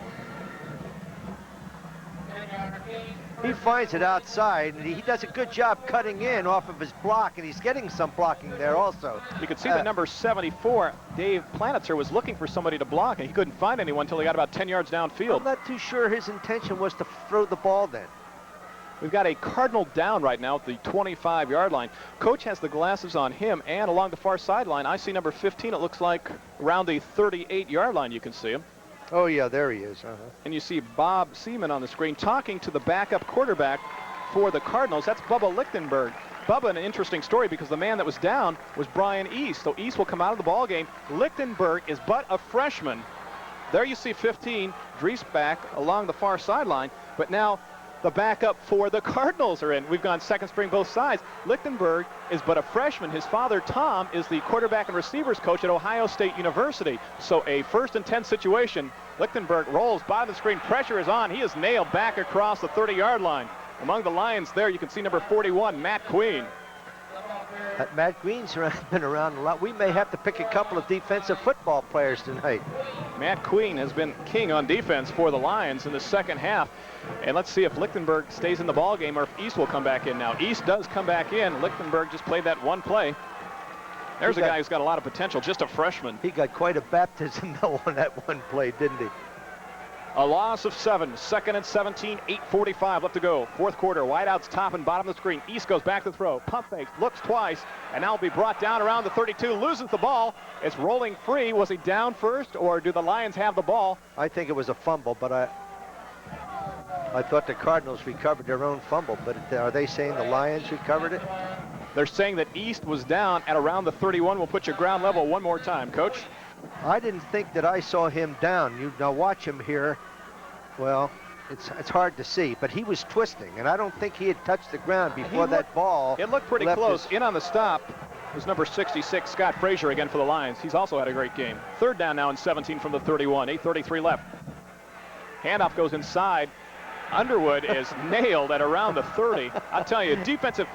He finds it outside, and he does a good job cutting in off of his block, and he's getting some blocking there also. You can see the number 74, Dave Planitzer, was looking for somebody to block, and he couldn't find anyone until he got about 10 yards downfield. I'm not too sure his intention was to throw the ball then. We've got a Cardinal down right now at the 25-yard line. Coach has the glasses on him, and along the far sideline, I see number 15, it looks like around the 38-yard line you can see him. Oh, yeah, there he is. And you see Bob Seaman on the screen talking to the backup quarterback for the Cardinals. That's Bubba Lichtenberg. Bubba, an interesting story because the man that was down was Brian East. So East will come out of the ball game. Lichtenberg is but a freshman. There you see 15, Driesbach along the far sideline. But now the backup for the Cardinals are in. We've gone second string both sides. Lichtenberg is but a freshman. His father, Tom, is the quarterback and receivers coach at Ohio State University. So a 1st and 10 situation. Lichtenberg rolls, bottom of the screen, pressure is on. He is nailed back across the 30-yard line. Among the Lions there, you can see number 41, Matt Queen. Matt Green's been around a lot. We may have to pick a couple of defensive football players tonight. Matt Queen has been king on defense for the Lions in the second half. And let's see if Lichtenberg stays in the ball game or if East will come back in now. East does come back in. Lichtenberg just played that one play. There's a guy who's got a lot of potential, just a freshman. He got quite a baptism though on that one play, didn't he? A loss of 7, 2nd and 17, 8:45 left to go. 4th quarter, wideouts top and bottom of the screen. East goes back to throw, pump fake, looks twice, and now will be brought down around the 32, loses the ball. It's rolling free. Was he down first, or do the Lions have the ball? I think it was a fumble, but I thought the Cardinals recovered their own fumble, but are they saying the Lions recovered it? They're saying that East was down at around the 31. We'll put you ground level one more time, Coach. I didn't think that I saw him down. You now watch him here. Well, it's hard to see, but he was twisting, and I don't think he had touched the ground before that ball. It looked pretty close. In on the stop was number 66, Scott Frazier, again for the Lions. He's also had a great game. 3rd down now and 17 from the 31. 8:33 left. Handoff goes inside. Underwood is nailed at around the 30. I'll tell you, defensive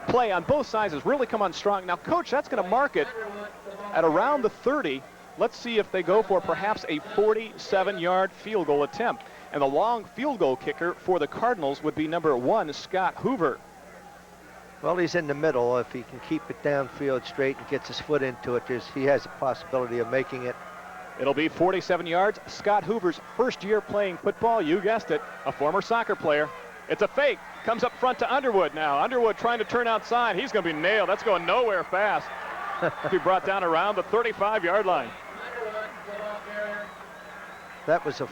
play on both sides has really come on strong. Now, Coach, that's going to mark it at around the 30. Let's see if they go for perhaps a 47-yard field goal attempt. And the long field goal kicker for the Cardinals would be number 1, Scott Hoover. Well, he's in the middle. If he can keep it downfield straight and gets his foot into it, he has a possibility of making it. It'll be 47 yards. Scott Hoover's first year playing football. You guessed it, a former soccer player. It's a fake. Comes up front to Underwood now. Underwood trying to turn outside. He's going to be nailed. That's going nowhere fast. He brought down around the 35-yard line. That was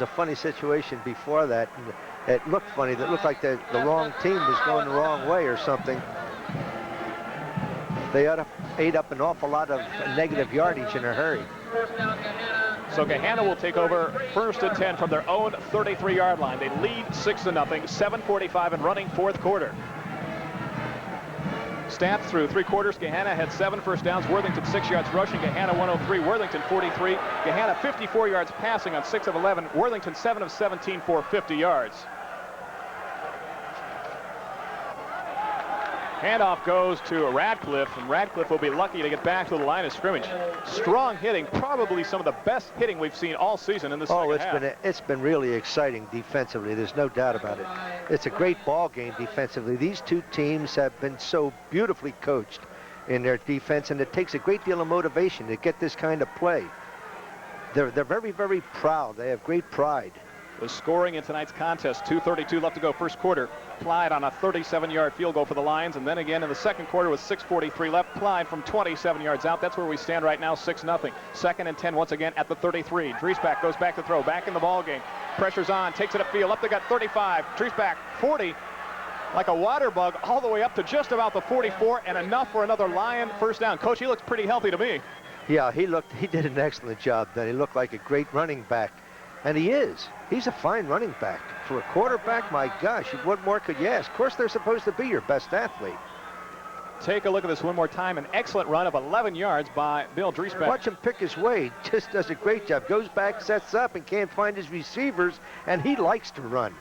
a funny situation before that. And it looked funny. It looked like the wrong team was going the wrong way or something. They ate up an awful lot of negative yardage in a hurry. So Gahanna will take over 1st and 10 from their own 33-yard line. They lead 6-0, 7:45 and running 4th quarter. Stats through 3 quarters. Gahanna had 7 first downs. Worthington 6 yards rushing. Gahanna 103. Worthington 43. Gahanna 54 yards passing on 6 of 11. Worthington 7 of 17 for 50 yards. Handoff goes to Radcliffe, and Radcliffe will be lucky to get back to the line of scrimmage. Strong hitting, probably some of the best hitting we've seen all season in the second half. It's been really exciting defensively. There's no doubt about it. It's a great ball game defensively. These two teams have been so beautifully coached in their defense, and it takes a great deal of motivation to get this kind of play. They're very, very proud. They have great pride. The scoring in tonight's contest, 2:32 left to go first quarter. Clyde on a 37-yard field goal for the Lions, and then again in the second quarter with 6:43 left. Clyde from 27 yards out. That's where we stand right now, 6-0. Second and 10 once again at the 33. Driesbach goes back to throw, back in the ball game. Pressure's on, takes it upfield, up the gut, 35. Driesbach, 40, like a water bug, all the way up to just about the 44, and enough for another Lion first down. Coach, he looks pretty healthy to me. Yeah, he did an excellent job then. He looked like a great running back. And he is. He's a fine running back. For a quarterback, my gosh, what more could you ask? Of course, they're supposed to be your best athlete. Take a look at this one more time. An excellent run of 11 yards by Bill Driesbach. Watch him pick his way. Just does a great job. Goes back, sets up, and can't find his receivers, and he likes to run.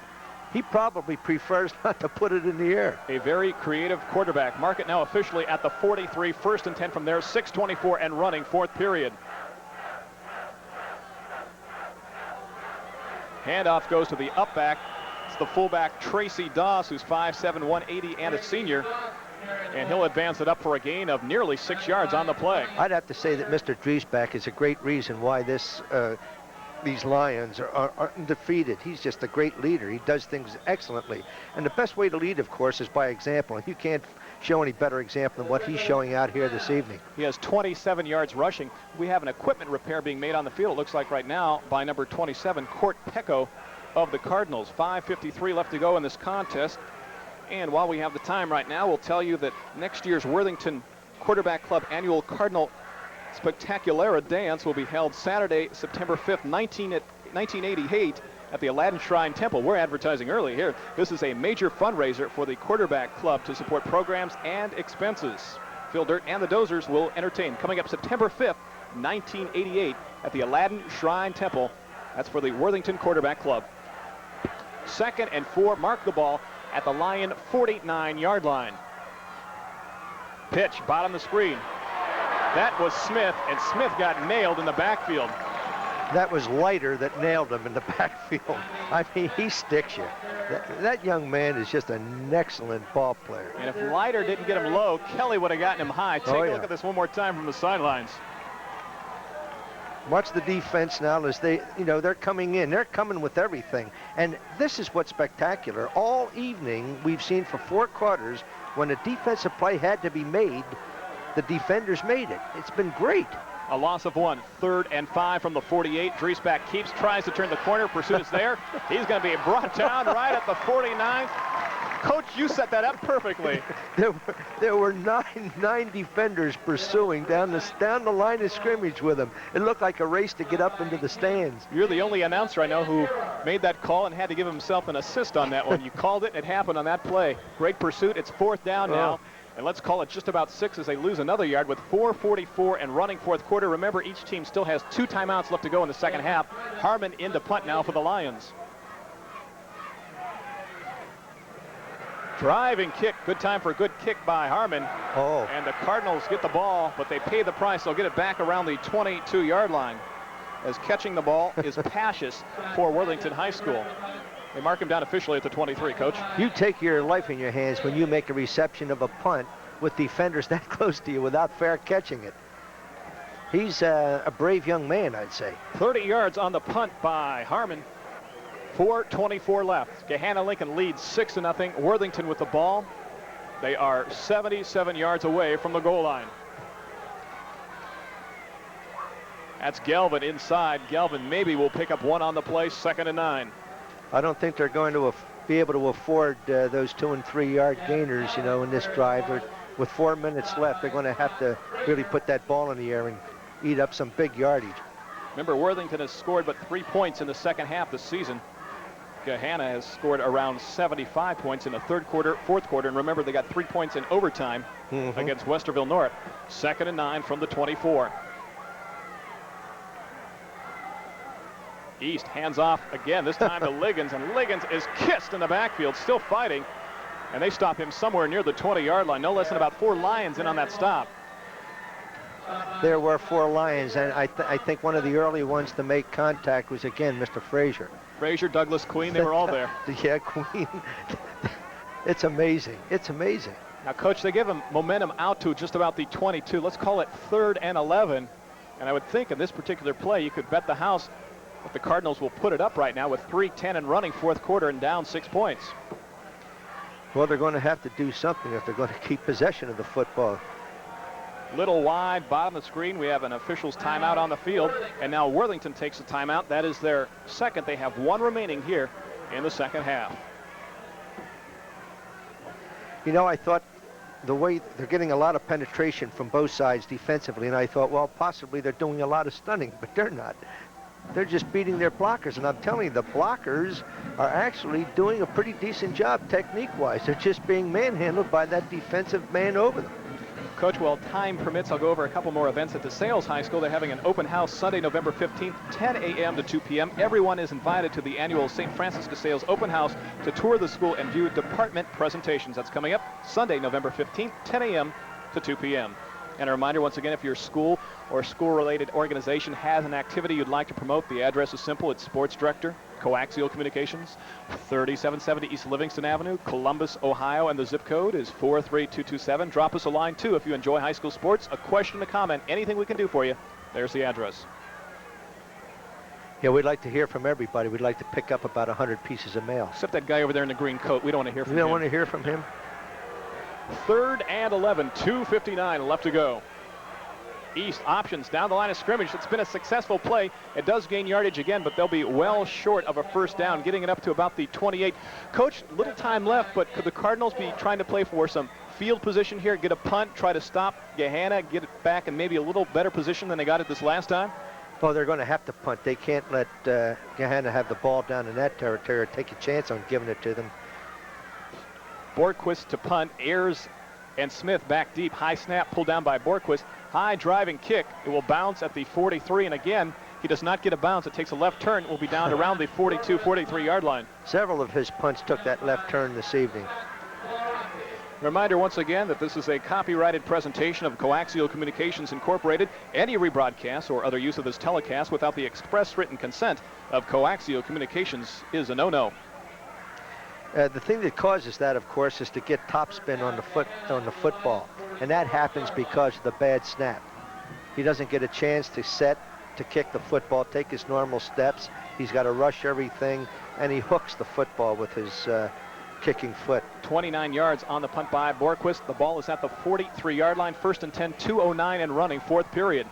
He probably prefers not to put it in the air. A very creative quarterback. Mark it now officially at the 43. First and 10 from there. 6:24 and running, fourth period. Handoff goes to the up back. It's the fullback Tracy Doss, who's 5'7", 180, and a senior. And he'll advance it up for a gain of nearly 6 yards on the play. I'd have to say that Mr. Driesbach is a great reason why these Lions are undefeated. He's just a great leader. He does things excellently. And the best way to lead, of course, is by example. And you can't show any better example than what he's showing out here this evening. He has 27 yards rushing. We have an equipment repair being made on the field, it looks like right now, by number 27, Court Pecco of the Cardinals. 5:53 left to go in this contest. And while we have the time right now, we'll tell you that next year's Worthington Quarterback Club annual Cardinal Spectaculara dance will be held Saturday, September 5th, 1988 at the Aladdin Shrine Temple. We're advertising early here. This is a major fundraiser for the Quarterback Club to support programs and expenses. Phil Dirt and the Dozers will entertain. Coming up September 5th, 1988 at the Aladdin Shrine Temple. That's for the Worthington Quarterback Club. 2nd and 4, mark the ball at the Lion 49-yard line. Pitch, bottom of the screen. That was Smith, and Smith got nailed in the backfield. That was Leiter that nailed him in the backfield. I mean, he sticks you. That young man is just an excellent ball player. And if Leiter didn't get him low, Kelly would have gotten him high. Take a look at this one more time from the sidelines. Watch the defense now as they're coming in. They're coming with everything. And this is what's spectacular. All evening, we've seen for 4 quarters, when a defensive play had to be made, the defenders made it. It's been great. A loss of 1. 3rd and 5 from the 48. Driesbach keeps, tries to turn the corner. Pursuit is there. He's going to be brought down right at the 49. Coach, you set that up perfectly. There were nine defenders pursuing down the line of scrimmage with him. It looked like a race to get up into the stands. You're the only announcer I know who made that call and had to give himself an assist on that one. You called it, and it happened on that play. Great pursuit. It's 4th down now. And let's call it just about 6 as they lose another yard with 4:44 and running fourth quarter. Remember, each team still has 2 timeouts left to go in the second half. Harmon into punt now for the Lions. Driving kick. Good time for a good kick by Harmon. And the Cardinals get the ball, but they pay the price. They'll get it back around the 22-yard line, as catching the ball is Pashis for Worthington High School. They mark him down officially at the 23, Coach. You take your life in your hands when you make a reception of a punt with defenders that close to you without fair catching it. He's a brave young man, I'd say. 30 yards on the punt by Harmon. 4:24 left. Gahanna Lincoln leads 6-0. Worthington with the ball. They are 77 yards away from the goal line. That's Galvin inside. Galvin maybe will pick up 1 on the play. 2nd and 9. I don't think they're going to be able to afford those 2- and 3-yard gainers, in this drive. With 4 minutes left, they're going to have to really put that ball in the air and eat up some big yardage. Remember, Worthington has scored but 3 points in the second half this season. Gahanna has scored around 75 points in the third quarter, fourth quarter, and remember, they got 3 points in overtime against Westerville North. 2nd and 9 from the 24. East hands off again, this time to Liggins, and Liggins is kissed in the backfield, still fighting. And they stop him somewhere near the 20-yard line. No less than about 4 Lions in on that stop. There were 4 Lions, and I think one of the early ones to make contact was, again, Mr. Frazier. Frazier, Douglas, Queen, they were all there. Yeah, Queen. It's amazing. It's amazing. Now, Coach, they give him momentum out to just about the 22. Let's call it 3rd and 11. And I would think in this particular play, you could bet the house that the Cardinals will put it up right now with 3:10 and running, 4th quarter, and down 6 points. Well, they're going to have to do something if they're going to keep possession of the football. Little wide, bottom of the screen. We have an official's timeout on the field. And now Worthington takes a timeout. That is their second. They have 1 remaining here in the second half. You know, I thought the way they're getting a lot of penetration from both sides defensively, and I thought, well, possibly they're doing a lot of stunning, but they're not. They're just beating their blockers, and I'm telling you, the blockers are actually doing a pretty decent job technique-wise. They're just being manhandled by that defensive man over them. Coach, well, time permits, I'll go over a couple more events at DeSales High School. They're having an open house Sunday, November 15th, 10 a.m. to 2 p.m. Everyone is invited to the annual St. Francis DeSales open house to tour the school and view department presentations. That's coming up Sunday, November 15th, 10 a.m. to 2 p.m. And a reminder, once again, if your school or school-related organization has an activity you'd like to promote, the address is simple. It's Sports Director, Coaxial Communications, 3770 East Livingston Avenue, Columbus, Ohio, and the zip code is 43227. Drop us a line, too, if you enjoy high school sports, a question, a comment, anything we can do for you. There's the address. Yeah, we'd like to hear from everybody. We'd like to pick up about 100 pieces of mail. Except that guy over there in the green coat. We don't want to hear from him. We don't want to hear from him? 3rd and 11, 2:59 left to go. East options down the line of scrimmage. It's been a successful play. It does gain yardage again, but they'll be well short of a first down, getting it up to about the 28. Coach, little time left, but could the Cardinals be trying to play for some field position here, get a punt, try to stop Gahanna, get it back in maybe a little better position than they got it this last time? Oh, they're going to have to punt. They can't let Gahanna have the ball down in that territory or take a chance on giving it to them. Borquist to punt. Ayers and Smith back deep. High snap pulled down by Borquist. High driving kick. It will bounce at the 43. And again, he does not get a bounce. It takes a left turn. It will be down around the 42, 43-yard line. Several of his punts took that left turn this evening. Reminder once again that this is a copyrighted presentation of Coaxial Communications Incorporated. Any rebroadcast or other use of this telecast without the express written consent of Coaxial Communications is a no-no. The thing that causes that, of course, is to get topspin on the football, and that happens because of the bad snap. He doesn't get a chance to set, to kick the football, take his normal steps. He's got to rush everything, and he hooks the football with his kicking foot. 29 yards on the punt by Borquist. The ball is at the 43-yard line. 1st and 10, 2:09 and running, 4th period.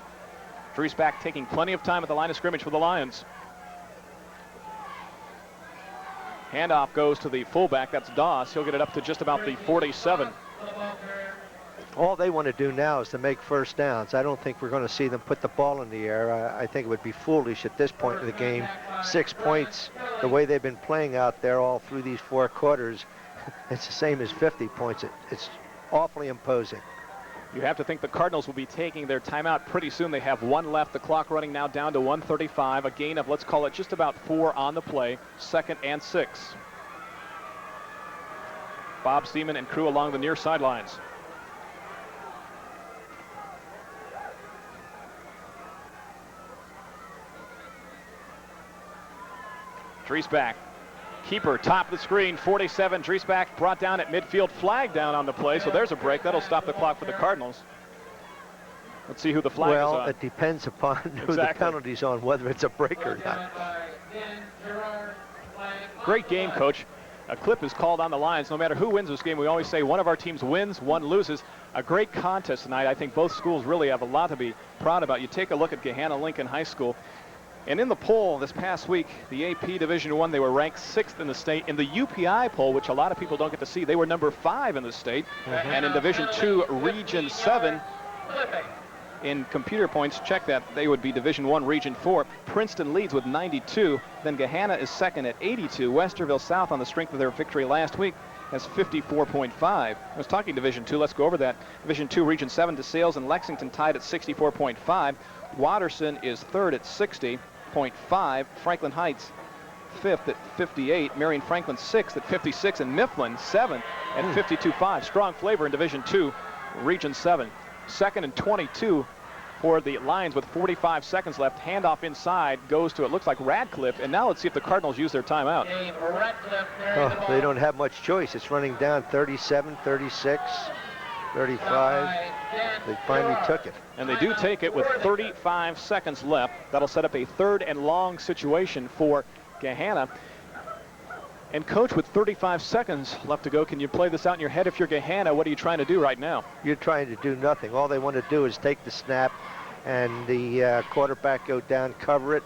Driesbach taking plenty of time at the line of scrimmage for the Lions. Handoff goes to the fullback. That's Doss. He'll get it up to just about the 47. All they want to do now is to make first downs. I don't think we're going to see them put the ball in the air. I think it would be foolish at this point in the game. 6 points, the way they've been playing out there all through these 4 quarters, it's the same as 50 points. It's awfully imposing. You have to think the Cardinals will be taking their timeout pretty soon. They have 1 left. The clock running now down to 1:35. A gain of, let's call it, just about 4 on the play. 2nd and 6. Bob Seaman and crew along the near sidelines. Driesbach. Keeper, top of the screen, 47. Driesbach brought down at midfield, flag down on the play, so there's a break. That'll stop the clock for the Cardinals. Let's see who the flag is on. Well, it depends upon who the penalty's on, whether it's a break or not. Great game, Coach. A clip is called on the Lions. No matter who wins this game, we always say one of our teams wins, one loses. A great contest tonight. I think both schools really have a lot to be proud about. You take a look at Gahanna Lincoln High School. And in the poll this past week, the AP Division I, they were ranked 6th in the state. In the UPI poll, which a lot of people don't get to see, they were number 5 in the state. And in Division II, Region 7, in computer points, check that, they would be Division I, Region 4. Princeton leads with 92. Then Gahanna is second at 82. Westerville South, on the strength of their victory last week, has 54.5. I was talking Division II. Let's go over that. Division II, Region 7, DeSales and Lexington tied at 64.5. Watterson is third at 60.5. Franklin Heights 5th at 58. Marion Franklin 6th at 56. And Mifflin 7th at 52.5. Strong flavor in Division 2, Region 7. 2nd and 22 for the Lions with 45 seconds left. Handoff inside goes to, it looks like, Radcliffe. And now let's see if the Cardinals use their timeout. Oh, they don't have much choice. It's running down 37, 36, 35. They finally took it. And they do take it with 35 seconds left. That'll set up a 3rd and long situation for Gahanna. And coach, with 35 seconds left to go, can you play this out in your head? If you're Gahanna, what are you trying to do right now? You're trying to do nothing. All they want to do is take the snap and the quarterback go down, cover it,